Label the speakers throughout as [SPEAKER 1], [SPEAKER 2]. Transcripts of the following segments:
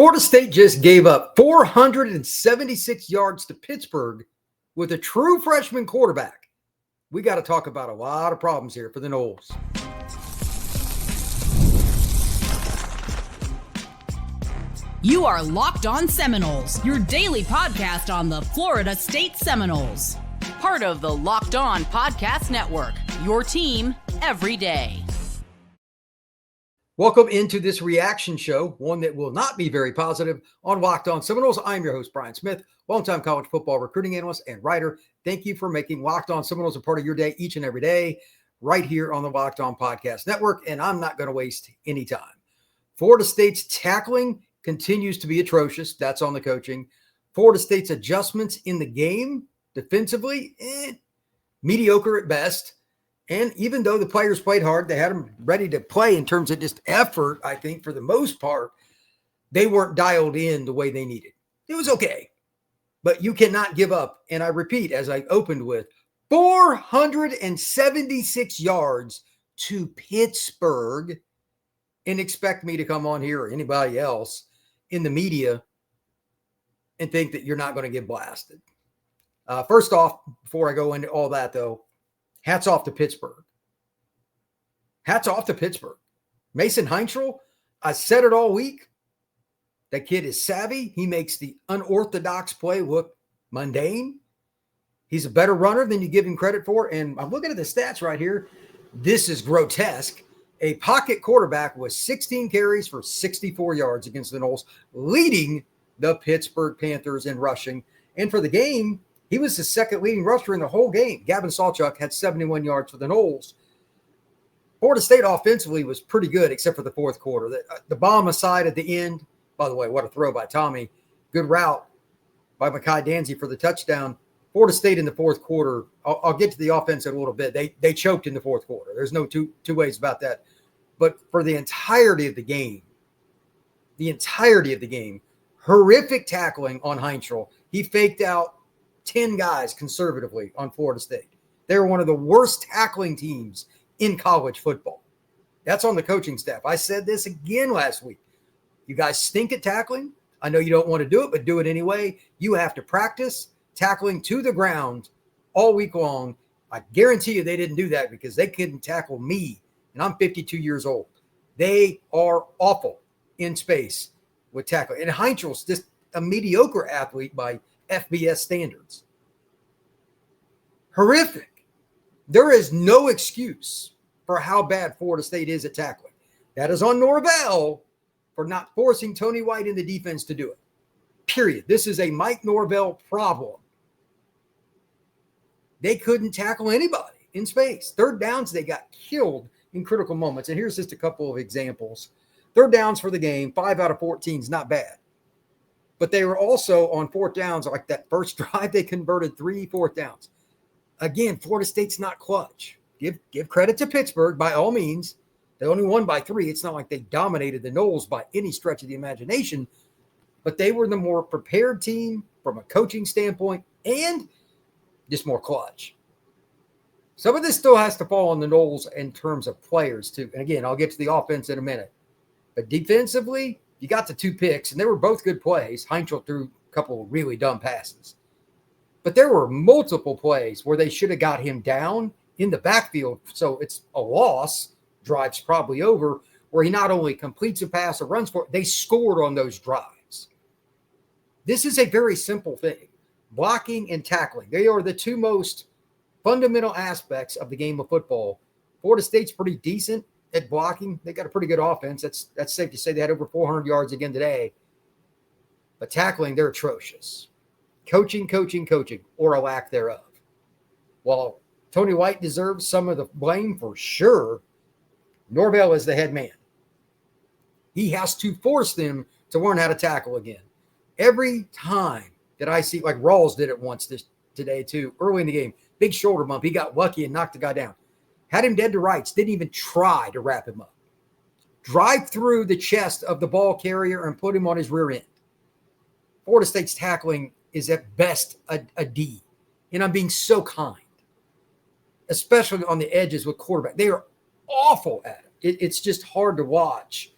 [SPEAKER 1] Florida State just gave up 476 yards to Pittsburgh with a true freshman quarterback. We got to talk about a lot of problems here for the Noles.
[SPEAKER 2] You are Locked On Seminoles, your daily podcast on the Florida State Seminoles. Part of the Locked On Podcast Network, your team every day.
[SPEAKER 1] Welcome into this reaction show, one that will not be very positive on Locked On Seminoles. I'm your host, Brian Smith, longtime college football recruiting analyst and writer. Thank you for making Locked On Seminoles a part of your day each and every day, right here on the Locked On Podcast Network, and I'm not going to waste any time. Florida State's tackling continues to be atrocious. That's on the coaching. Florida State's adjustments in the game defensively, mediocre at best. And even though the players played hard, they had them ready to play in terms of just effort, I think, for the most part, they weren't dialed in the way they needed. It was okay, but you cannot give up. And I repeat, as I opened with, 476 yards to Pittsburgh, and expect me to come on here or anybody else in the media and think that you're not going to get blasted. First off, before I go into all that, though, hats off to Pittsburgh. Hats off to Pittsburgh. Mason Heintrell, I said it all week. That kid is savvy. He makes the unorthodox play look mundane. He's a better runner than you give him credit for. And I'm looking at the stats right here. This is grotesque. A pocket quarterback with 16 carries for 64 yards against the Noles, leading the Pittsburgh Panthers in rushing. And for the game, he was the second leading rusher in the whole game. Gavin Sawchuk had 71 yards for the Noles. Florida State offensively was pretty good, except for the fourth quarter. The bomb aside at the end, by the way, what a throw by Tommy. Good route by Micahi Danzy for the touchdown. Florida State in the fourth quarter, I'll get to the offense in a little bit. They choked in the fourth quarter. There's no two ways about that. But for the entirety of the game, horrific tackling on Heintrell. He faked out 10 guys conservatively on Florida State. They were one of the worst tackling teams in college football. That's on the coaching staff. I said this again last week. You guys stink at tackling. I know you don't want to do it, but do it anyway. You have to practice tackling to the ground all week long. I guarantee you they didn't do that because they couldn't tackle me, and I'm 52 years old. They are awful in space with tackling. And Heintrell's just a mediocre athlete by FBS standards. Horrific. There is no excuse for how bad Florida State is at tackling. That is on Norvell for not forcing Tony White in the defense to do it. Period. This is a Mike Norvell problem. They couldn't tackle anybody in space. Third downs, they got killed in critical moments. And here's just a couple of examples. Third downs for the game, 5 out of 14 is not bad. But they were also on fourth downs, like that first drive, they converted 3 fourth downs. Again, Florida State's not clutch. Give credit to Pittsburgh, by all means. They only won by 3. It's not like they dominated the Noles by any stretch of the imagination. But they were the more prepared team from a coaching standpoint and just more clutch. Some of this still has to fall on the Noles in terms of players, too. And again, I'll get to the offense in a minute. But defensively, you got the 2 picks, and they were both good plays. Heintrell threw a couple of really dumb passes. But there were multiple plays where they should have got him down in the backfield. So it's a loss, drive's probably over, where he not only completes a pass or runs for it, they scored on those drives. This is a very simple thing. Blocking and tackling. They are the 2 most fundamental aspects of the game of football. Florida State's pretty decent at blocking. They got a pretty good offense. That's safe to say. They had over 400 yards again today. But tackling, they're atrocious. Coaching, or a lack thereof. While Tony White deserves some of the blame for sure, Norvell is the head man. He has to force them to learn how to tackle again. Every time that I see, like Rawls did it once today too, early in the game, big shoulder bump. He got lucky and knocked the guy down. Had him dead to rights, didn't even try to wrap him up. Drive through the chest of the ball carrier and put him on his rear end. Florida State's tackling is at best a D. And I'm being so kind, especially on the edges with quarterback. They are awful at it. It's just hard to watch,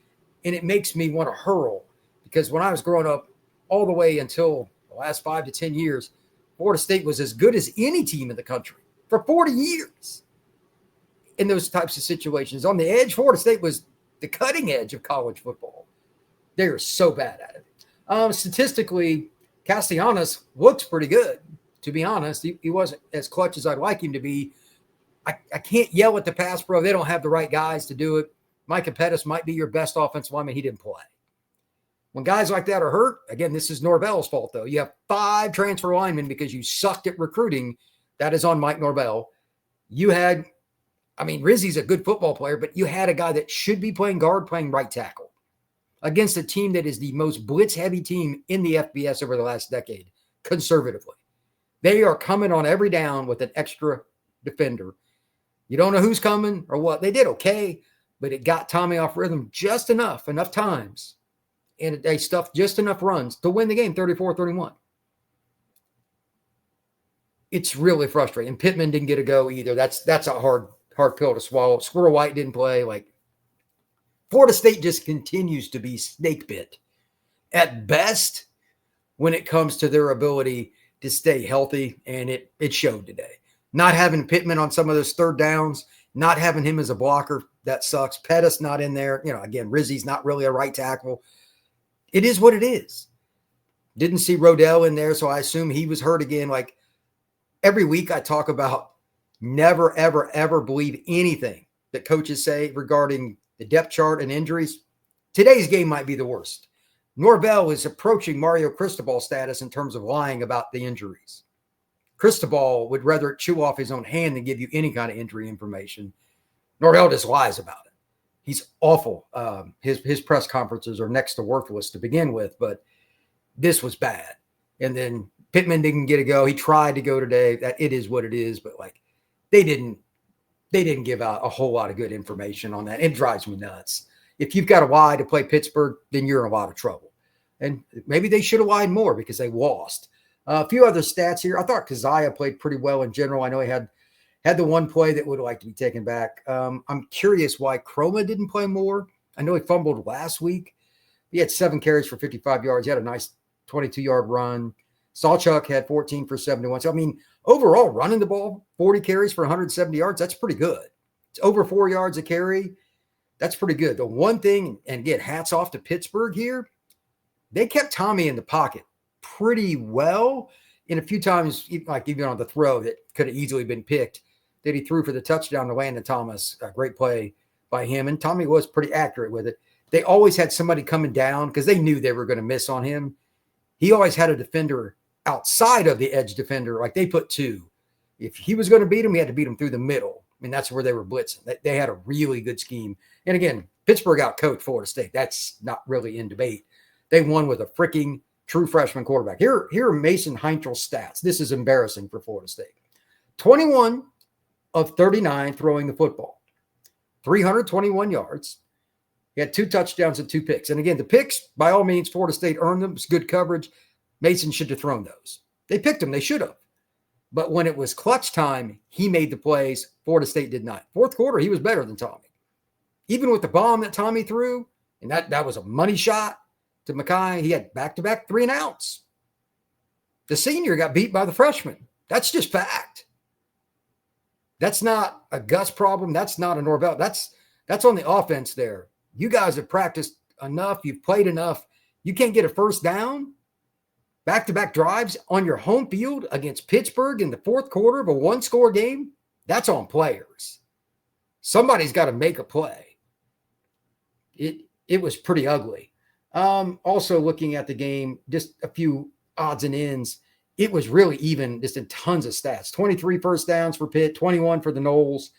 [SPEAKER 1] and it makes me want to hurl because when I was growing up, all the way until the last 5 to 10 years, Florida State was as good as any team in the country for 40 years in those types of situations. On the edge, Florida State was the cutting edge of college football. They are so bad at it. Statistically, Castellanos looks pretty good, to be honest. He wasn't as clutch as I'd like him to be. I can't yell at the pass pro. They don't have the right guys to do it. Micah Pettis might be your best offensive lineman. He didn't play. When guys like that are hurt, again, this is Norvell's fault, though. You have 5 transfer linemen because you sucked at recruiting. That is on Mike Norvell. You had, Rizzi's a good football player, but you had a guy that should be playing guard, playing right tackle against a team that is the most blitz-heavy team in the FBS over the last decade, conservatively. They are coming on every down with an extra defender. You don't know who's coming or what. They did okay, but it got Tommy off rhythm just enough times. And they stuffed just enough runs to win the game 34-31. It's really frustrating. And Pittman didn't get a go either. That's a hard pill to swallow. Squirrel White didn't play. Florida State just continues to be snake bit at best when it comes to their ability to stay healthy, and it showed today. Not having Pittman on some of those third downs, not having him as a blocker, that sucks. Pettis not in there. Again, Rizzi's not really a right tackle. It is what it is. Didn't see Rodell in there, so I assume he was hurt again. Every week I talk about never, ever, ever believe anything that coaches say regarding the depth chart and injuries. Today's game might be the worst. Norvell is approaching Mario Cristobal status in terms of lying about the injuries. Cristobal would rather chew off his own hand than give you any kind of injury information. Norvell just lies about it. He's awful. His press conferences are next to worthless to begin with, but this was bad. And then Pittman didn't get a go. He tried to go today. That it is what it is, but they didn't give out a whole lot of good information on that. It drives me nuts. If you've got a lie to play Pittsburgh, then you're in a lot of trouble. And maybe they should have lied more because they lost. A few other stats here. I thought Keziah played pretty well in general. I know he had the one play that would like to be taken back. I'm curious why Chroma didn't play more. I know he fumbled last week. He had 7 carries for 55 yards. He had a nice 22-yard run. Sawchuk had 14 for 71. So, overall, running the ball, 40 carries for 170 yards, that's pretty good. It's over 4 yards a carry. That's pretty good. The one thing, and again, hats off to Pittsburgh here, they kept Tommy in the pocket pretty well. And a few times, even on the throw that could have easily been picked, that he threw for the touchdown to Landon Thomas. A great play by him. And Tommy was pretty accurate with it. They always had somebody coming down because they knew they were going to miss on him. He always had a defender outside of the edge defender. They put 2. If he was going to beat him, he had to beat him through the middle. That's where they were blitzing. They had a really good scheme. And again, Pittsburgh outcoached Florida State. That's not really in debate. They won with a freaking true freshman quarterback. Here are Mason Heinzel's stats. This is embarrassing for Florida State. 21 of 39 throwing the football. 321 yards. He had 2 touchdowns and 2 picks. And again, the picks, by all means, Florida State earned them. It's good coverage. Mason should have thrown those. They picked him. They should have. But when it was clutch time, he made the plays. Florida State did not. Fourth quarter, he was better than Tommy. Even with the bomb that Tommy threw, and that was a money shot to Micahi, he had back-to-back 3-and-outs. The senior got beat by the freshman. That's just fact. That's not a Gus problem. That's not a Norvell. That's on the offense there. You guys have practiced enough. You've played enough. You can't get a first down. Back-to-back drives on your home field against Pittsburgh in the fourth quarter of a 1-score game. That's on players. Somebody's got to make a play. It was pretty ugly. Also looking at the game, just a few odds and ends. It was really even, just in tons of stats. 23 first downs for Pitt, 21 for the Noles.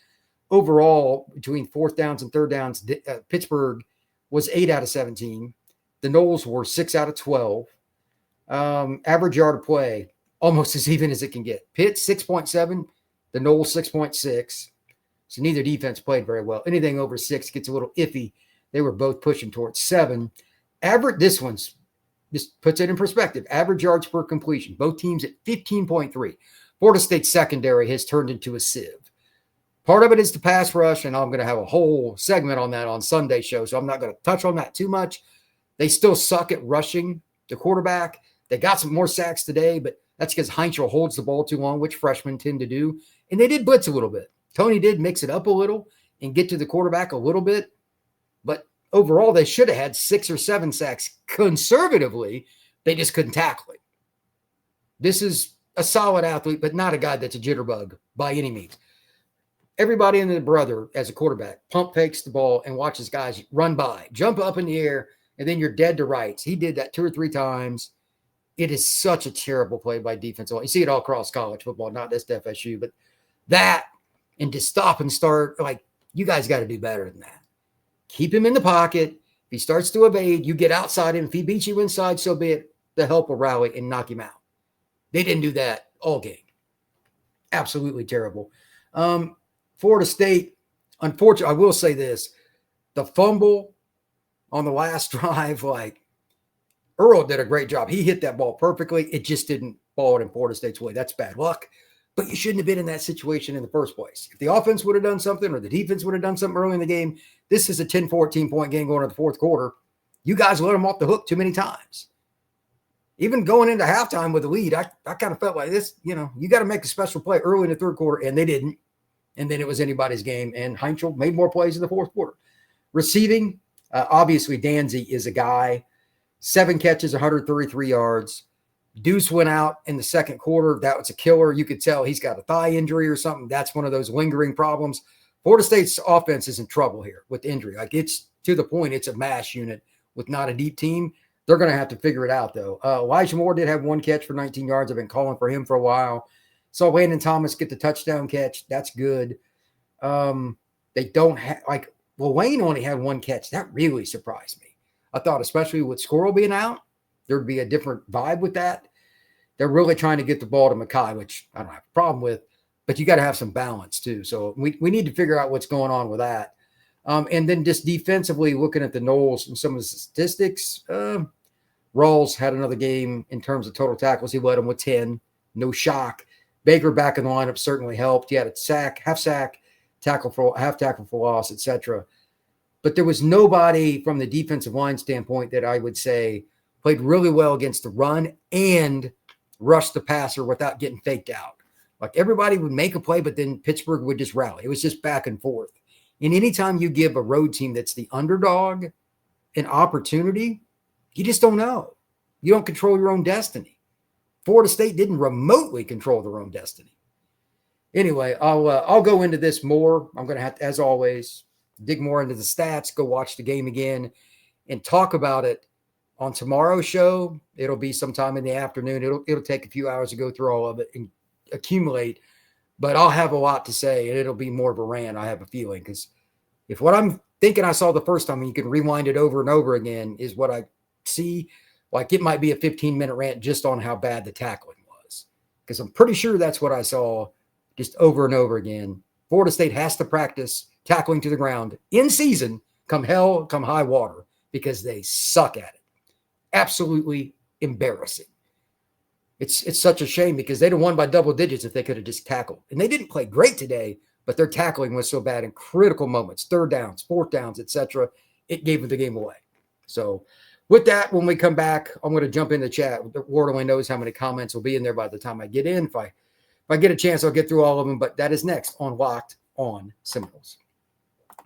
[SPEAKER 1] Overall, between fourth downs and third downs, Pittsburgh was 8 out of 17. The Noles were 6 out of 12. Average yard of play, almost as even as it can get. Pitt, 6.7. The Noles, 6.6. So neither defense played very well. Anything over 6 gets a little iffy. They were both pushing towards 7. Average, this one's just puts it in perspective. Average yards per completion. Both teams at 15.3. Florida State secondary has turned into a sieve. Part of it is the pass rush, and I'm going to have a whole segment on that on Sunday show, so I'm not going to touch on that too much. They still suck at rushing the quarterback. They got some more sacks today, but that's because Heinzel holds the ball too long, which freshmen tend to do. And they did blitz a little bit. Tony did mix it up a little and get to the quarterback a little bit. But overall, they should have had 6 or 7 sacks conservatively. They just couldn't tackle it. This is a solid athlete, but not a guy that's a jitterbug by any means. Everybody and their brother as a quarterback pump fakes the ball and watches guys run by, jump up in the air, and then you're dead to rights. He did that 2 or 3 times. It is such a terrible play by defensive. You see it all across college football, not just FSU, but that and to stop and start, like, you guys got to do better than that. Keep him in the pocket. If he starts to evade, you get outside him. If he beats you inside, so be it. The help will rally and knock him out. They didn't do that all game. Absolutely terrible. Florida State, unfortunately, I will say this. The fumble on the last drive, like, Earl did a great job. He hit that ball perfectly. It just didn't fall in Florida State's way. That's bad luck. But you shouldn't have been in that situation in the first place. If the offense would have done something or the defense would have done something early in the game, this is a 10, 14-point game going into the fourth quarter. You guys let them off the hook too many times. Even going into halftime with the lead, I kind of felt like this, you got to make a special play early in the third quarter, and they didn't. And then it was anybody's game, and Heinzel made more plays in the fourth quarter. Receiving, obviously Danzy is a guy. 7 catches, 133 yards. Deuce went out in the second quarter. That was a killer. You could tell he's got a thigh injury or something. That's one of those lingering problems. Florida State's offense is in trouble here with injury. Like, it's to the point it's a mash unit with not a deep team. They're going to have to figure it out, though. Elijah Moore did have 1 catch for 19 yards. I've been calling for him for a while. Saw Landon Thomas get the touchdown catch. That's good. They don't have, Wayne only had 1 catch. That really surprised me. I thought, especially with Squirrel being out, there'd be a different vibe with that. They're really trying to get the ball to Micahi, which I don't have a problem with, but you got to have some balance too. So we need to figure out what's going on with that. And then just defensively, looking at the Noles and some of the statistics, Rawls had another game in terms of total tackles. He led them with 10. No shock. Baker back in the lineup certainly helped. He had a sack, half tackle for loss, etc. But there was nobody from the defensive line standpoint that I would say played really well against the run and rushed the passer without getting faked out. Like, everybody would make a play, but then Pittsburgh would just rally. It was just back and forth. And anytime you give a road team that's the underdog an opportunity, you just don't know. You don't control your own destiny. Florida State didn't remotely control their own destiny. Anyway, I'll go into this more. I'm going to have to, as always, dig more into the stats, go watch the game again, and talk about it on tomorrow's show. It'll be sometime in the afternoon. It'll take a few hours to go through all of it and accumulate, but I'll have a lot to say, and it'll be more of a rant, I have a feeling, because if what I'm thinking I saw the first time, and you can rewind it over and over again, is what I see, like, it might be a 15-minute rant just on how bad the tackling was, because I'm pretty sure that's what I saw just over and over again. Florida State has to practice tackling to the ground in season, come hell, come high water, because they suck at it. Absolutely embarrassing. It's such a shame, because they'd have won by double digits if they could have just tackled. And they didn't play great today, but their tackling was so bad in critical moments, 3rd downs, 4th downs, etc. It gave the game away. So with that, when we come back, I'm going to jump in the chat. The Lord only knows how many comments will be in there by the time I get in. If I get a chance, I'll get through all of them, but that is next on Locked on Seminoles.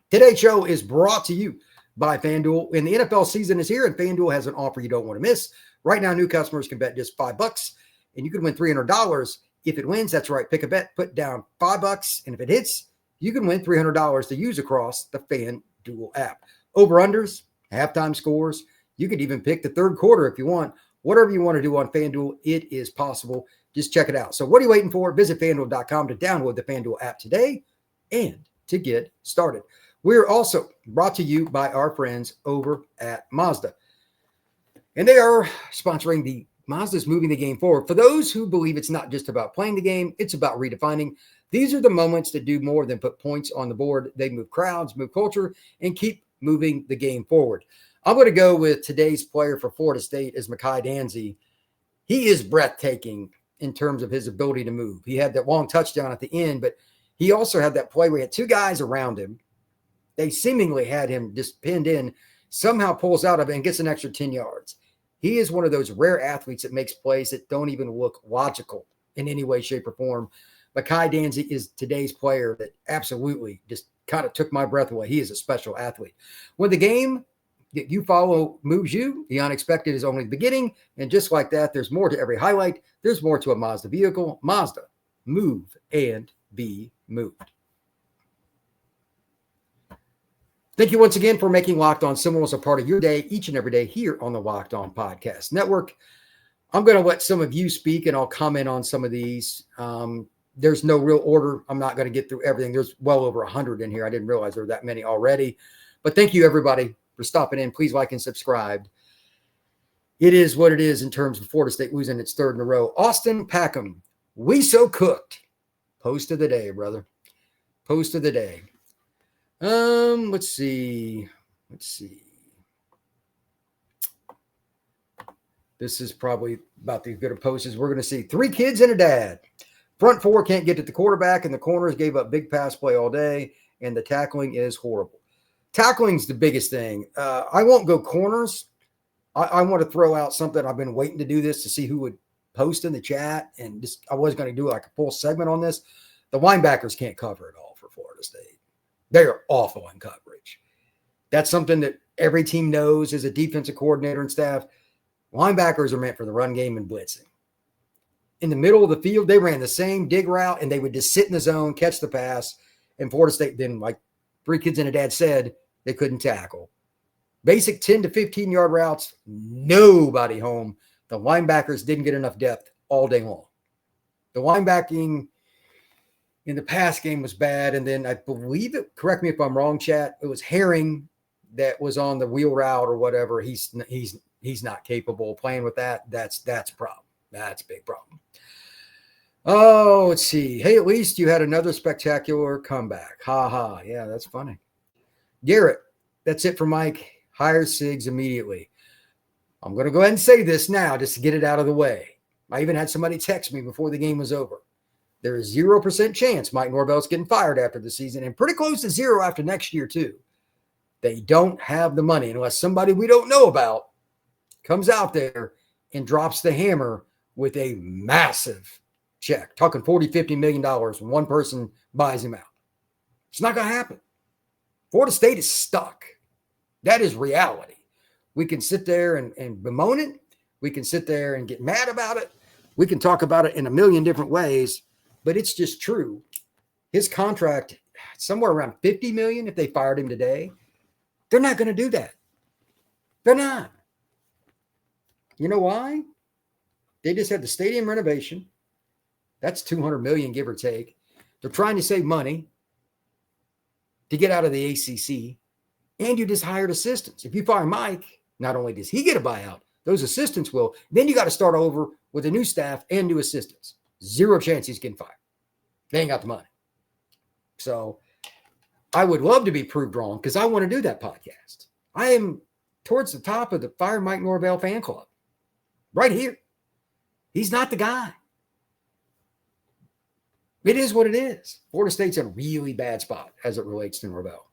[SPEAKER 1] Today's show is brought to you by FanDuel. And the NFL season is here, and FanDuel has an offer you don't want to miss. Right now, new customers can bet just $5, and you can win $300. If it wins, that's right, pick a bet, put down $5, and if it hits, you can win $300 to use across the FanDuel app. Over-unders, halftime scores, you could even pick the third quarter if you want. Whatever you want to do on FanDuel, it is possible. Just check it out. So what are you waiting for? Visit FanDuel.com to download the FanDuel app today and to get started. We're also brought to you by our friends over at Mazda. And they are sponsoring the Mazda's moving the game forward. For those who believe it's not just about playing the game, it's about redefining. These are the moments that do more than put points on the board. They move crowds, move culture, and keep moving the game forward. I'm going to go with today's player for Florida State is Micahi Danzy. He is breathtaking in terms of his ability to move. He had that long touchdown at the end, but he also had that play where he had 2 guys around him. They seemingly had him just pinned in somehow pulls out of it and gets an extra 10 yards. He is one of those rare athletes that makes plays that don't even look logical in any way, shape, or form. Micahi Danzy is today's player that absolutely just kind of took my breath away. He is a special athlete. When the game that you follow moves you, the unexpected is only the beginning. And just like that, there's more to every highlight. There's more to a Mazda vehicle. Mazda, move and be moved. Thank you once again for making Locked On Seminoles a part of your day each and every day here on the Locked On Podcast Network. I'm going to let some of you speak, and I'll comment on some of these. There's no real order. I'm not going to get through everything. There's well over 100 in here. I didn't realize there were that many already. But thank you, everybody, for stopping in. Please like and subscribe. It is what it is in terms of Florida State losing its third in a row. Austin Packham, we so cooked. Post of the day, brother. Post of the day. Let's see. This is probably about the good of posts as we're going to see. 3 kids and a dad. Front 4 can't get to the quarterback, and the corners gave up big pass play all day, and the tackling is horrible. Tackling's the biggest thing. I won't go corners. I want to throw out something. I've been waiting to do this to see who would post in the chat, and just I was going to do like a full segment on this. The linebackers can't cover it all for Florida State. They are awful in coverage. That's something that every team knows as a defensive coordinator and staff. Linebackers are meant for the run game and blitzing. In the middle of the field, they ran the same dig route, and they would just sit in the zone, catch the pass. And Florida State, then, like 3 kids and a dad said, they couldn't tackle. Basic 10 to 15-yard routes, nobody home. The linebackers didn't get enough depth all day long. The linebacking in the pass game was bad, and then I believe it, correct me if I'm wrong, chat, it was Herring that was on the wheel route or whatever. He's not capable of playing with that. That's a problem. That's a big problem. Oh, let's see. Hey, at least you had another spectacular comeback. Ha ha. Yeah, that's funny. Garrett, that's it for Mike. Hire Siggs immediately. I'm going to go ahead and say this now just to get it out of the way. I even had somebody text me before the game was over. There is 0% chance Mike Norvell's getting fired after the season, and pretty close to 0 after next year too. They don't have the money unless somebody we don't know about comes out there and drops the hammer with a massive check, talking $40, $50 million when one person buys him out. It's not going to happen. Florida State is stuck. That is reality. We can sit there and bemoan it. We can sit there and get mad about it. We can talk about it in a million different ways, but it's just true. His contract, somewhere around $50 million if they fired him today. They're not going to do that. They're not. You know why? They just had the stadium renovation. That's $200 million, give or take. They're trying to save money to get out of the ACC, and you just hired assistants. If you fire Mike, not only does he get a buyout, those assistants will. Then you got to start over with a new staff and new assistants. 0 chance he's getting fired. They ain't got the money. So I would love to be proved wrong because I want to do that podcast. I am towards the top of the Fire Mike Norvell fan club. Right here. He's not the guy. It is what it is. Florida State's in a really bad spot as it relates to Norvell.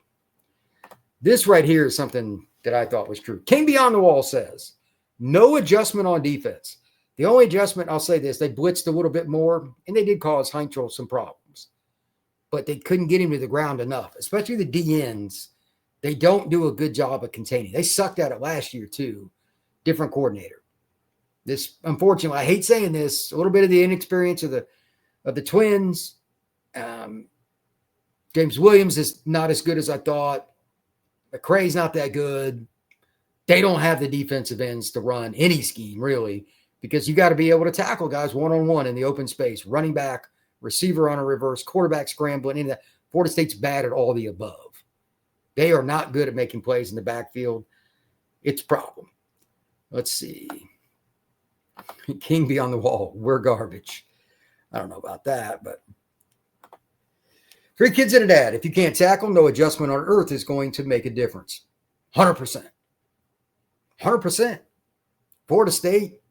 [SPEAKER 1] This right here is something that I thought was true. King Beyond the Wall says, no adjustment on defense. The only adjustment, I'll say this, they blitzed a little bit more, and they did cause Heinkel some problems. But they couldn't get him to the ground enough, especially the DNs. They don't do a good job of containing. They sucked at it last year, too. Different coordinator. This, unfortunately, I hate saying this, a little bit of the inexperience of the Twins. James Williams is not as good as I thought. McCray's not that good. They don't have the defensive ends to run any scheme, really, because you got to be able to tackle guys one-on-one in the open space, running back, receiver on a reverse, quarterback scrambling. Into that. Florida State's bad at all the above. They are not good at making plays in the backfield. It's a problem. Let's see. King Beyond the Wall. We're garbage. I don't know about that, but 3 kids and a dad. If you can't tackle, no adjustment on earth is going to make a difference. 100%. 100%. Florida State,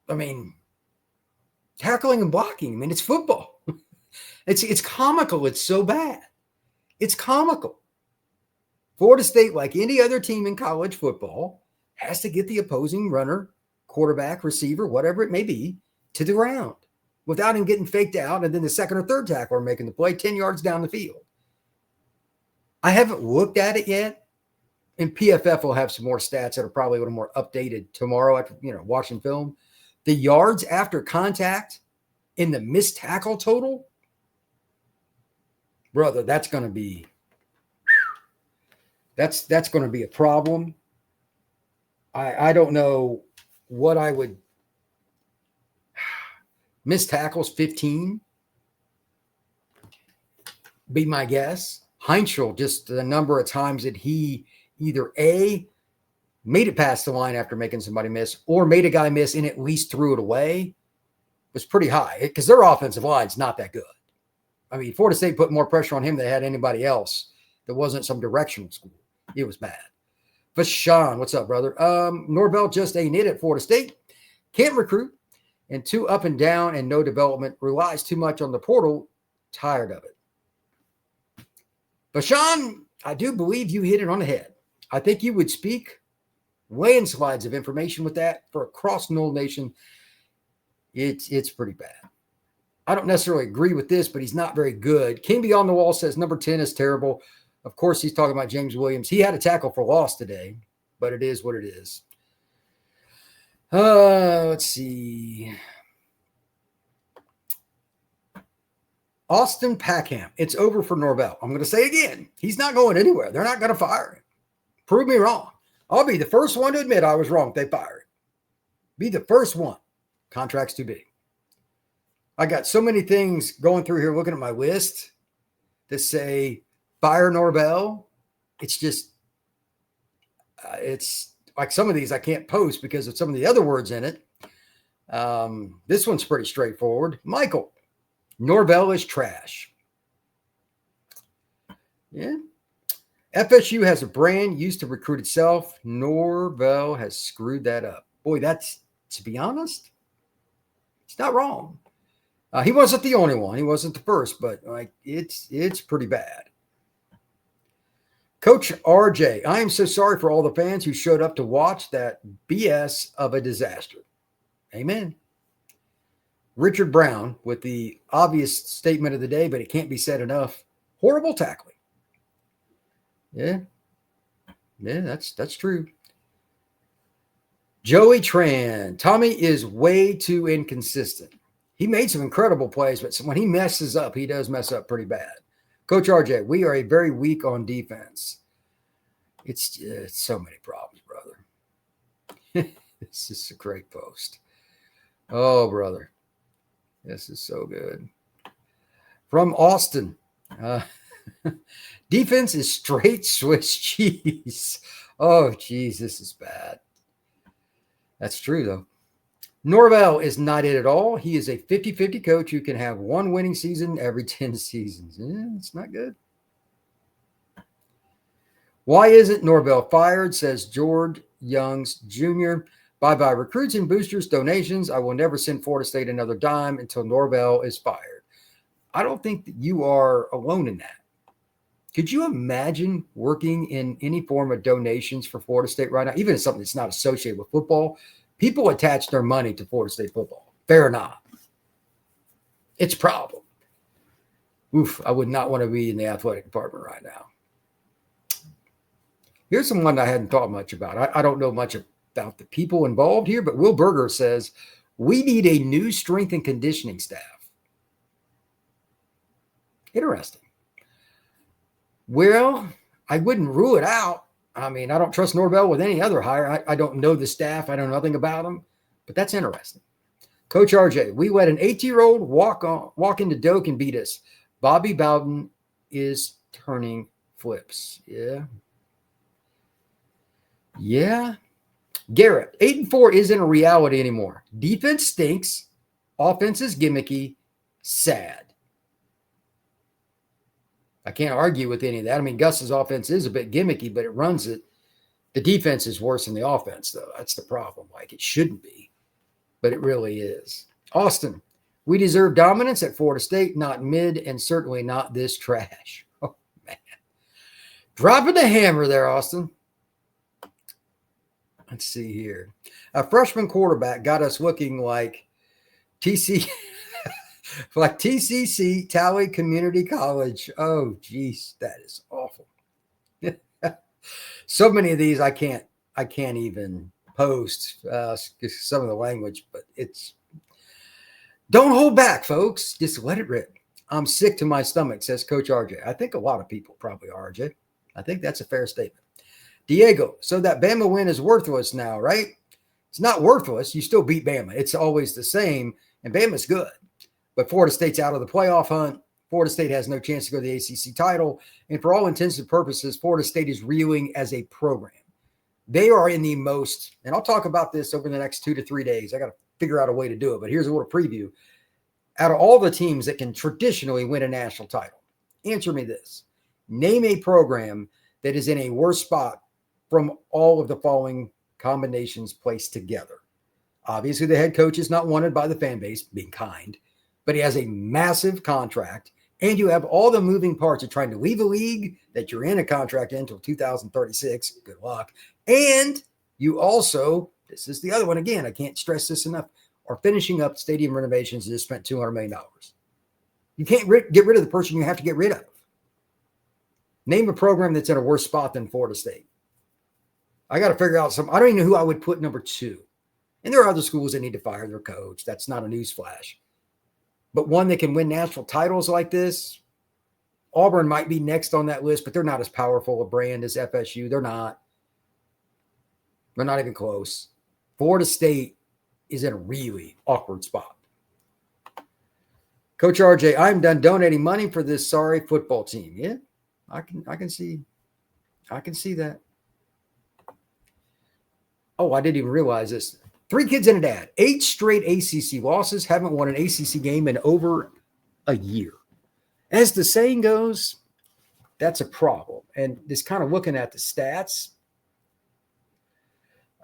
[SPEAKER 1] I mean, tackling and blocking. I mean, it's football. It's comical. It's so bad. It's comical. Florida State, like any other team in college football, has to get the opposing runner, quarterback, receiver, whatever it may be, to the ground without him getting faked out and then the second or third tackler making the play 10 yards down the field. I haven't looked at it yet, and PFF will have some more stats that are probably a little more updated tomorrow after, watching film. The yards after contact in the missed tackle total, brother, that's going to be a problem. I don't know what I would miss tackles 15 be my guess. Heinschel, just the number of times that he either A, made it past the line after making somebody miss, or made a guy miss and at least threw it away, was pretty high because their offensive line's not that good. I mean, Florida State put more pressure on him than they had anybody else that wasn't some directional school. It was bad. But Sean, what's up, brother? Norvell just ain't it at Florida State. Can't recruit and too up and down and no development. Relies too much on the portal. Tired of it. But Sean, I do believe you hit it on the head. I think you would speak landslides of information with that for across Knoll Nation. It's pretty bad. I don't necessarily agree with this, but he's not very good. King Beyond the Wall says number 10 is terrible. Of course, he's talking about James Williams. He had a tackle for loss today, but it is what it is. Let's see. Austin Packham. It's over for Norvell. I'm going to say again, he's not going anywhere. They're not going to fire him. Prove me wrong. I'll be the first one to admit I was wrong if they fire him. Be the first one. Contract's too big. I got so many things going through here looking at my list that say fire Norvell. It's just, it's like some of these I can't post because of some of the other words in it. This one's pretty straightforward. Michael, Norvell is trash. Yeah. FSU has a brand used to recruit itself. Norvell has screwed that up. Boy, that's, to be honest, it's not wrong. He wasn't the only one. He wasn't the first, but like it's pretty bad. Coach RJ, I am so sorry for all the fans who showed up to watch that BS of a disaster. Amen. Richard Brown with the obvious statement of the day, but it can't be said enough. Horrible tackling. Yeah, that's true. Joey Tran, Tommy is way too inconsistent. He made some incredible plays, but when he messes up, he does mess up pretty bad. Coach RJ, we are very weak on defense. It's so many problems, brother. This is a great post. Oh, brother. This is so good. From Austin. Defense is straight Swiss cheese. Oh, geez, this is bad. That's true, though. Norvell is not it at all. He is a 50-50 coach who can have one winning season every 10 seasons. It's not good. Why isn't Norvell fired, says George Youngs Jr. Bye-bye recruits and boosters, donations. I will never send Florida State another dime until Norvell is fired. I don't think that you are alone in that. Could you imagine working in any form of donations for Florida State right now, even if something that's not associated with football? People attach their money to Florida State football. Fair or not. It's a problem. Oof, I would not want to be in the athletic department right now. Here's someone I hadn't thought much about. I don't know much about the people involved here, but Will Berger says, we need a new strength and conditioning staff. Interesting. Well, I wouldn't rule it out. I mean, I don't trust Norvell with any other hire. I don't know the staff. I know nothing about them, but that's interesting. Coach RJ, we let an 18-year-old walk into Doak and beat us. Bobby Bowden is turning flips. Yeah. Garrett, 8-4 isn't a reality anymore. Defense stinks. Offense is gimmicky. Sad. I can't argue with any of that. I mean, Gus's offense is a bit gimmicky, but it runs it. The defense is worse than the offense, though. That's the problem. Like, it shouldn't be, but it really is. Austin, we deserve dominance at Florida State, not mid, and certainly not this trash. Oh, man. Dropping the hammer there, Austin. Let's see here. A freshman quarterback got us looking like TCC Tally Community College. Oh, geez, that is awful. So many of these I can't even post some of the language, but it's don't hold back, folks. Just let it rip. I'm sick to my stomach, says Coach RJ. I think a lot of people probably are, RJ. I think that's a fair statement. Diego, so that Bama win is worthless now, right? It's not worthless. You still beat Bama. It's always the same, and Bama's good. But Florida State's out of the playoff hunt. Florida State has no chance to go to the ACC title. And for all intents and purposes, Florida State is reeling as a program. They are in the most, and I'll talk about this over the next 2 to 3 days. I got to figure out a way to do it, but here's a little preview. Out of all the teams that can traditionally win a national title, answer me this. Name a program that is in a worse spot from all of the following combinations placed together. Obviously, the head coach is not wanted by the fan base, being kind, but he has a massive contract, and you have all the moving parts of trying to leave a league that you're in a contract until 2036. Good luck. And you also, this is the other one again, I can't stress this enough, are finishing up stadium renovations and just spent $200 million. You can't get rid of the person you have to get rid of. Name a program that's in a worse spot than Florida State. I got to figure out I don't even know who I would put number 2. And there are other schools that need to fire their coach. That's not a newsflash. But one that can win national titles like this, Auburn might be next on that list, but they're not as powerful a brand as FSU. They're not. They're not even close. Florida State is in a really awkward spot. Coach RJ, I'm done donating money for this sorry football team. Yeah, I can see that. Oh, I didn't even realize this. 3 kids and a dad. 8 straight ACC losses. Haven't won an ACC game in over a year. As the saying goes, that's a problem. And just kind of looking at the stats,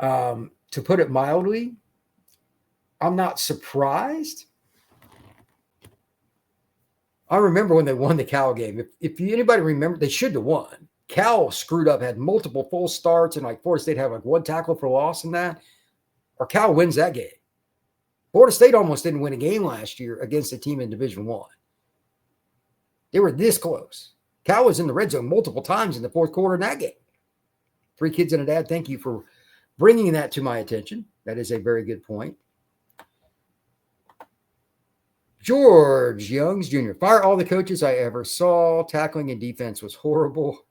[SPEAKER 1] to put it mildly, I'm not surprised. I remember when they won the Cal game. If anybody remember, they should have won. Cal screwed up, had multiple false starts, and like Florida State had like 1 tackle for loss in that. Or Cal wins that game. Florida State almost didn't win a game last year against a team in Division I. They were this close. Cal was in the red zone multiple times in the fourth quarter in that game. 3 kids and a dad. Thank you for bringing that to my attention. That is a very good point. George Youngs Jr. Fire all the coaches I ever saw. Tackling and defense was horrible.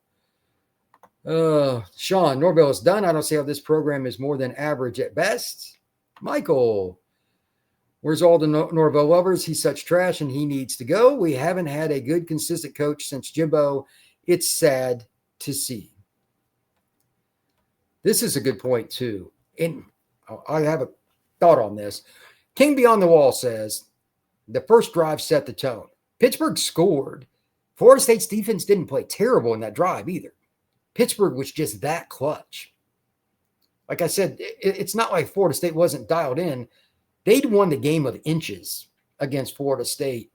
[SPEAKER 1] Sean, Norvell is done. I don't see how this program is more than average at best. Michael, where's all the Norvell lovers? He's such trash and he needs to go. We haven't had a good, consistent coach since Jimbo. It's sad to see. This is a good point, too. And I have a thought on this. King Beyond the Wall says the first drive set the tone. Pittsburgh scored. Florida State's defense didn't play terrible in that drive either. Pittsburgh was just that clutch. Like I said, it's not like Florida State wasn't dialed in. They'd won the game of inches against Florida State,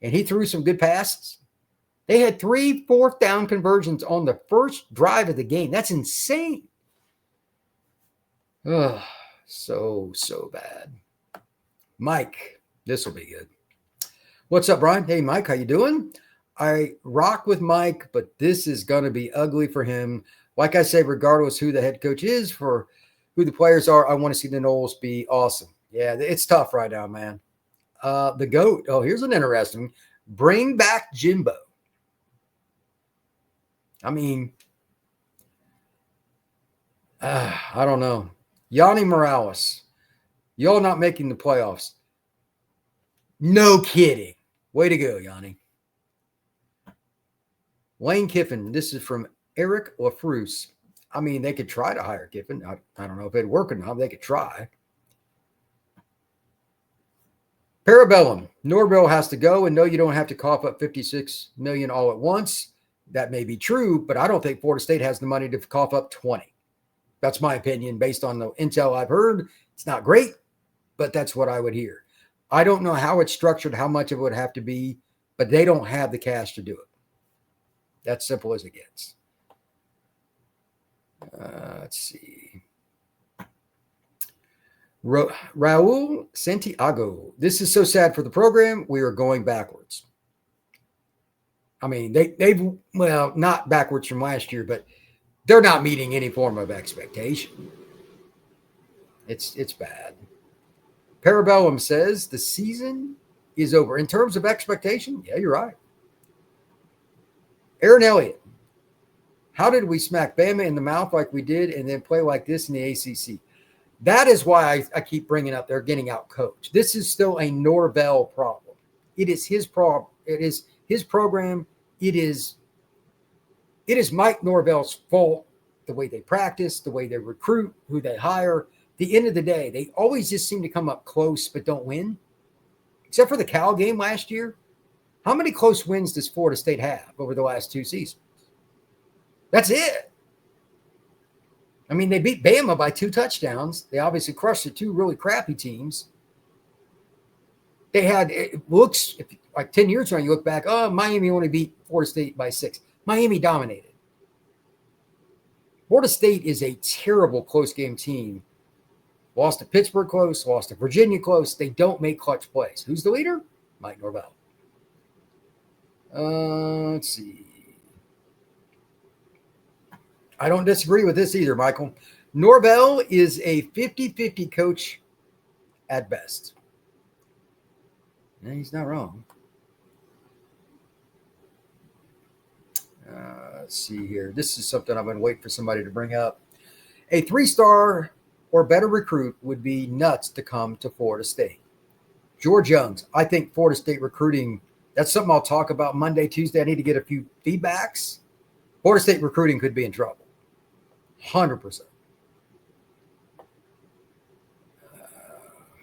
[SPEAKER 1] and he threw some good passes. They had 3 4th down conversions on the first drive of the game. That's insane. Oh, so bad. Mike, this will be good. What's up, Brian? Hey, Mike, how you doing? I rock with Mike, but this is going to be ugly for him. Like I say, regardless who the head coach is, for who the players are, I want to see the Noles be awesome. Yeah, it's tough right now, man. The GOAT. Oh, here's an interesting. Bring back Jimbo. I mean, I don't know. Yanni Morales. Y'all not making the playoffs. No kidding. Way to go, Yanni. Lane Kiffin. This is from Eric LaFruse. I mean, they could try to hire Kiffin. I don't know if it'd work or not. They could try. Parabellum. Norvell has to go, and no, you don't have to cough up $56 million all at once. That may be true, but I don't think Florida State has the money to cough up 20. That's my opinion based on the intel I've heard. It's not great, but that's what I would hear. I don't know how it's structured, how much it would have to be, but they don't have the cash to do it. That's simple as it gets. Let's see. Raul Santiago. This is so sad for the program. We are going backwards. I mean, they've not backwards from last year, but they're not meeting any form of expectation. It's bad. Parabellum says the season is over. In terms of expectation, yeah, you're right. Aaron Elliott. How did we smack Bama in the mouth like we did and then play like this in the ACC? That is why I keep bringing up they're getting out coached. This is still a Norvell problem. It is his problem. It is his program. It is Mike Norvell's fault, the way they practice, the way they recruit, who they hire. At the end of the day, they always just seem to come up close but don't win. Except for the Cal game last year. How many close wins does Florida State have over the last 2 seasons? That's it. I mean, they beat Bama by 2 touchdowns. They obviously crushed the 2 really crappy teams. They had, it looks, like 10 years ago, you look back, Miami only beat Florida State by 6. Miami dominated. Florida State is a terrible close game team. Lost to Pittsburgh close, lost to Virginia close. They don't make clutch plays. Who's the leader? Mike Norvell. Let's see. I don't disagree with this either, Michael. Norvell is a 50-50 coach at best. And he's not wrong. Let's see here. This is something I've been waiting for somebody to bring up. A 3-star or better recruit would be nuts to come to Florida State. George Youngs. I think Florida State recruiting, that's something I'll talk about Monday, Tuesday. I need to get a few feedbacks. Florida State recruiting could be in trouble. 100%.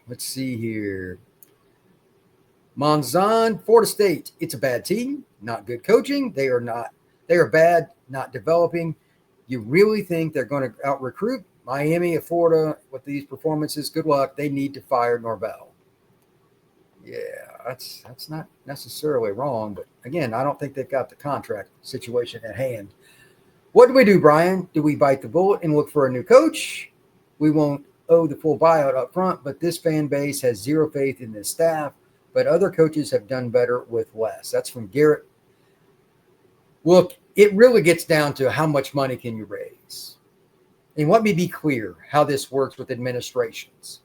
[SPEAKER 1] Let's see here. Monzon, Florida State. It's a bad team, not good coaching. They are bad, not developing. You really think they're going to out-recruit Miami of Florida with these performances? Good luck. They need to fire Norvell. Yeah, that's not necessarily wrong, but again, I don't think they've got the contract situation at hand. What do we do, Brian? Do we bite the bullet and look for a new coach? We won't owe the full buyout up front, but this fan base has zero faith in this staff, but other coaches have done better with less. That's from Garrett. Look, it really gets down to how much money can you raise. And let me be clear how this works with administrations.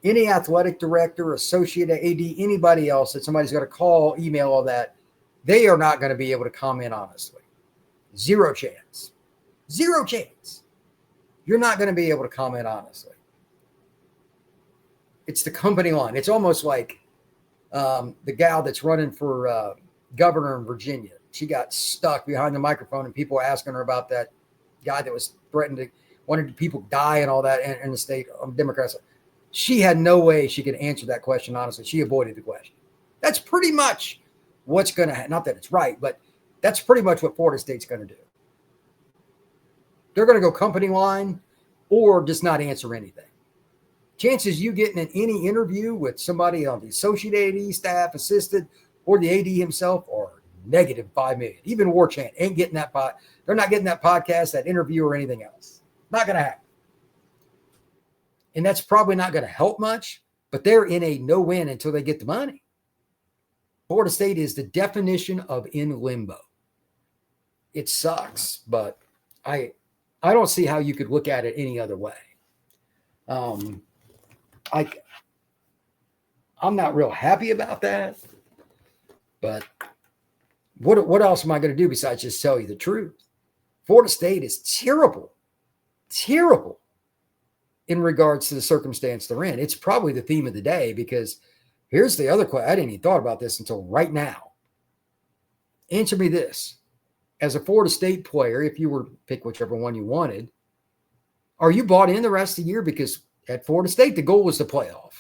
[SPEAKER 1] Any athletic director, associate AD, anybody else that somebody's got to call, email, all that, they are not going to be able to comment honestly. Zero chance. Zero chance. You're not going to be able to comment honestly. It's the company line. It's almost like the gal that's running for governor in Virginia. She got stuck behind the microphone and people were asking her about that guy that was wanted people die and all that in the state of Democrats. She had no way she could answer that question honestly. She avoided the question. That's pretty much what's going to, not that it's right, but that's pretty much what Florida State's going to do. They're going to go company line or just not answer anything. Chances you getting in any interview with somebody on the associate AD, staff, assistant, or the AD himself are -5 million. Even War Chant ain't getting that pot. They're not getting that podcast, that interview, or anything else. Not going to happen. And that's probably not going to help much, but they're in a no-win until they get the money. Florida State is the definition of in limbo. It sucks, but I don't see how you could look at it any other way. I'm not real happy about that, but what else am I going to do besides just tell you the truth? Florida State is terrible in regards to the circumstance they're in. It's probably the theme of the day because here's the other question. I didn't even thought about this until right now. Answer me this. As a Florida State player, if you were to pick whichever one you wanted, are you bought in the rest of the year? Because at Florida State, the goal was the playoff.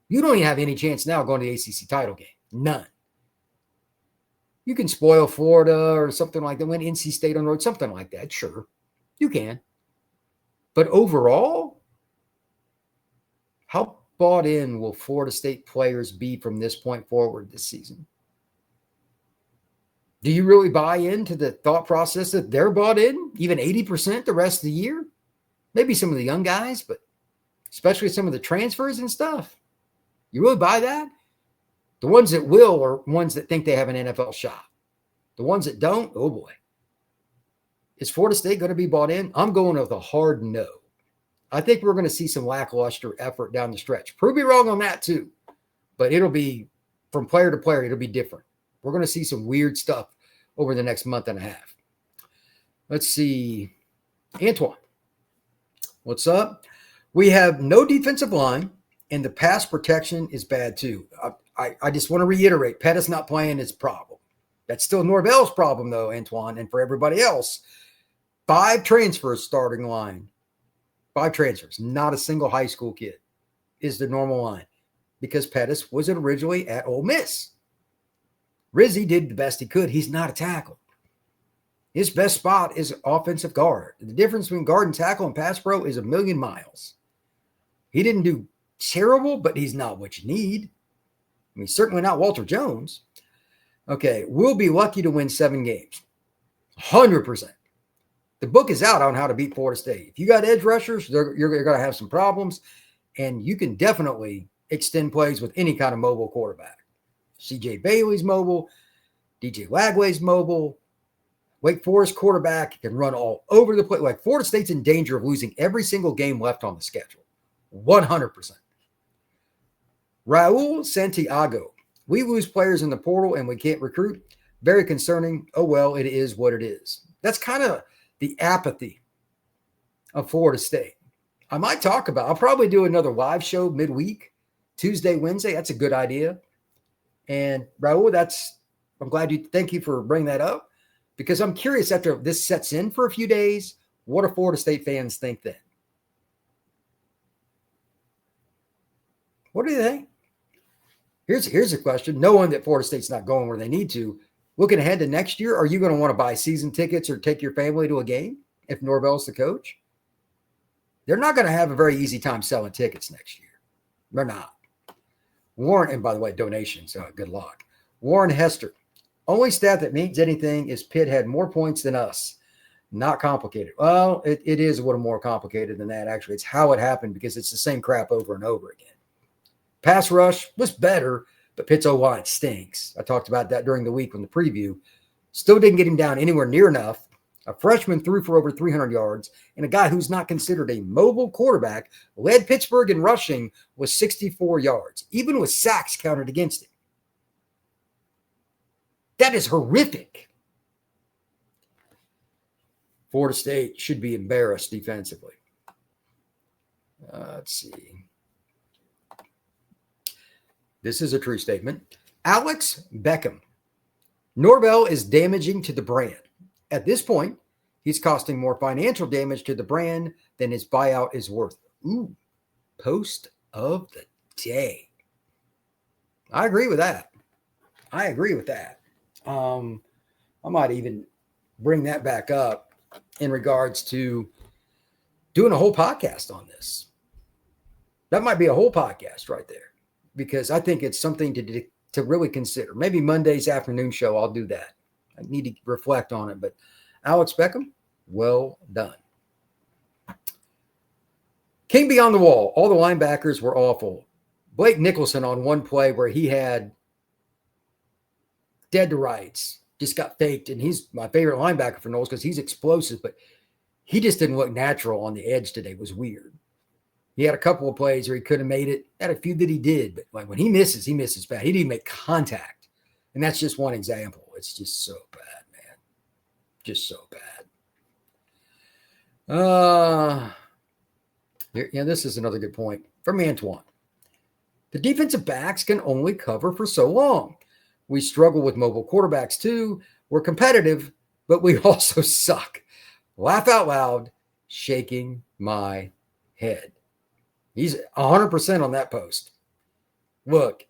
[SPEAKER 1] You don't even have any chance now going to the ACC title game. None. You can spoil Florida or something like that, win NC State on the road, something like that. Sure, you can. But overall, how bought in will Florida State players be from this point forward this season? Do you really buy into the thought process that they're bought in, even 80% the rest of the year? Maybe some of the young guys, but especially some of the transfers and stuff. You really buy that? The ones that will are ones that think they have an NFL shot. The ones that don't, oh boy. Is Florida State going to be bought in? I'm going with a hard no. I think we're going to see some lackluster effort down the stretch. Prove me wrong on that too. But it'll be, from player to player, it'll be different. We're going to see some weird stuff over the next month and a half. Let's see. Antoine, what's up? We have no defensive line, and the pass protection is bad too. I just want to reiterate, Pettis not playing is a problem. That's still Norvell's problem, though, Antoine, and for everybody else. 5 transfers starting line. 5 transfers. Not a single high school kid is the normal line because Pettis was originally at Ole Miss. Rizzi did the best he could. He's not a tackle. His best spot is offensive guard. The difference between guard and tackle and pass pro is a million miles. He didn't do terrible, but he's not what you need. I mean, certainly not Walter Jones. Okay, we'll be lucky to win 7 games. 100%. The book is out on how to beat Florida State. If you got edge rushers, you're going to have some problems, and you can definitely extend plays with any kind of mobile quarterback. C.J. Bailey's mobile. DJ Lagway's mobile. Wake Forest quarterback can run all over the place. Like Florida State's in danger of losing every single game left on the schedule. 100%. Raul Santiago. We lose players in the portal and we can't recruit. Very concerning. Oh, well, it is what it is. That's kind of the apathy of Florida State. I might talk about, I'll probably do another live show midweek, Tuesday, Wednesday. That's a good idea. And Raul, thank you for bringing that up because I'm curious after this sets in for a few days, what do Florida State fans think then? What do you think? Here's a question. Knowing that Florida State's not going where they need to, looking ahead to next year, are you going to want to buy season tickets or take your family to a game if Norvell's the coach? They're not going to have a very easy time selling tickets next year. They're not. Warren, and by the way, donations, good luck. Warren Hester, only stat that means anything is Pitt had more points than us. Not complicated. Well, it is a little more complicated than that, actually. It's how it happened because it's the same crap over and over again. Pass rush was better, but Pitt's O-line stinks. I talked about that during the week on the preview. Still didn't get him down anywhere near enough. A freshman threw for over 300 yards, and a guy who's not considered a mobile quarterback led Pittsburgh in rushing with 64 yards, even with sacks counted against him. That is horrific. Florida State should be embarrassed defensively. Let's see. This is a true statement. Alex Beckham. Norvell is damaging to the brand. At this point, he's costing more financial damage to the brand than his buyout is worth. Ooh, post of the day. I agree with that. I might even bring that back up in regards to doing a whole podcast on this. That might be a whole podcast right there because I think it's something to really consider. Maybe Monday's afternoon show, I'll do that. I need to reflect on it, but Alex Beckham, well done. King beyond the wall. All the linebackers were awful. Blake Nicholson on one play where he had dead to rights, just got faked. And he's my favorite linebacker for Knowles because he's explosive, but he just didn't look natural on the edge today. It was weird. He had a couple of plays where he could have made it. Had a few that he did, but like when he misses bad. He didn't make contact. And that's just one example. It's just so bad, man. Just so bad. This is another good point from Antoine. The defensive backs can only cover for so long. We struggle with mobile quarterbacks too. We're competitive, but we also suck. Laugh out loud, shaking my head. He's 100% on that post. Look,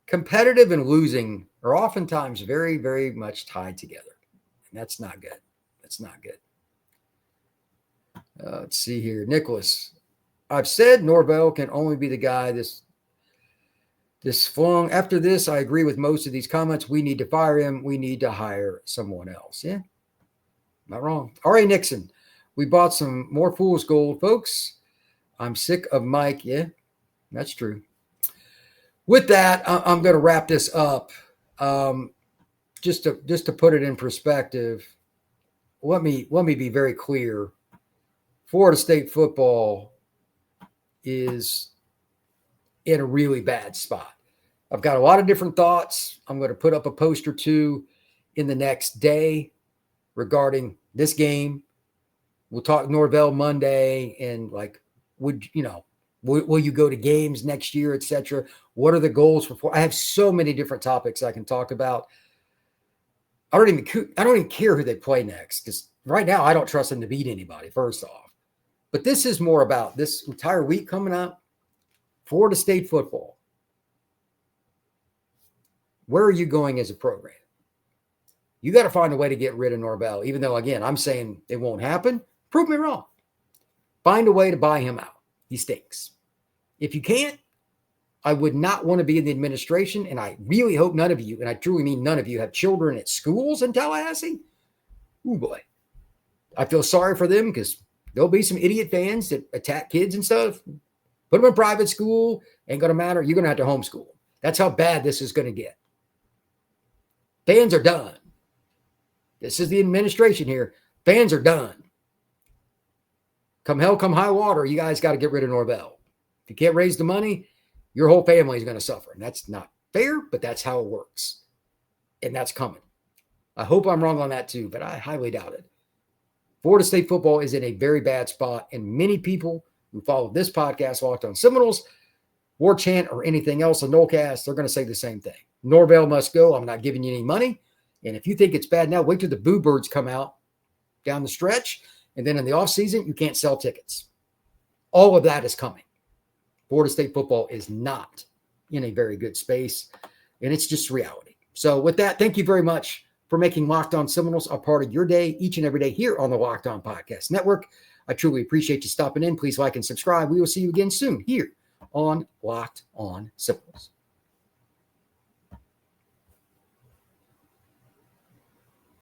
[SPEAKER 1] competitive and losing are oftentimes very, very much tied together. And that's not good. That's not good. Let's see here. Nicholas, I've said Norvell can only be the guy this After this, I agree with most of these comments. We need to fire him. We need to hire someone else. Yeah, not wrong. R.A. Nixon, we bought some more fool's gold, folks. I'm sick of Mike. Yeah, that's true. With that, I'm going to wrap this up. Just to put it in perspective, let me be very clear. Florida State football is in a really bad spot. I've got a lot of different thoughts. I'm going to put up a post or two in the next day regarding this game. We'll talk Norvell Monday and will you go to games next year, etc. What are the goals for? I have so many different topics I can talk about. I don't even care who they play next, because right now I don't trust them to beat anybody, first off. But this is more about this entire week coming up. Florida State football. Where are you going as a program? You got to find a way to get rid of Norvell, even though, again, I'm saying it won't happen. Prove me wrong. Find a way to buy him out. He stinks. If you can't, I would not want to be in the administration, and I really hope none of you, and I truly mean none of you, have children at schools in Tallahassee. Oh, boy. I feel sorry for them, because there'll be some idiot fans that attack kids and stuff. Put them in private school. Ain't going to matter. You're going to have to homeschool. That's how bad this is going to get. Fans are done. This is the administration here. Fans are done. Come hell, come high water, you guys got to get rid of Norvell. If you can't raise the money, your whole family is going to suffer. And that's not fair, but that's how it works. And that's coming. I hope I'm wrong on that too, but I highly doubt it. Florida State football is in a very bad spot, and many people who follow this podcast, Locked On Seminoles, War Chant, or anything else on Nolecast, they're going to say the same thing. Norvell must go. I'm not giving you any money. And if you think it's bad now, wait till the Boo Birds come out down the stretch. And then in the offseason, you can't sell tickets. All of that is coming. Florida State football is not in a very good space, and it's just reality. So with that, thank you very much for making Locked On Seminoles a part of your day each and every day here on the Locked On Podcast Network. I truly appreciate you stopping in. Please like and subscribe. We will see you again soon here on Locked On Seminoles.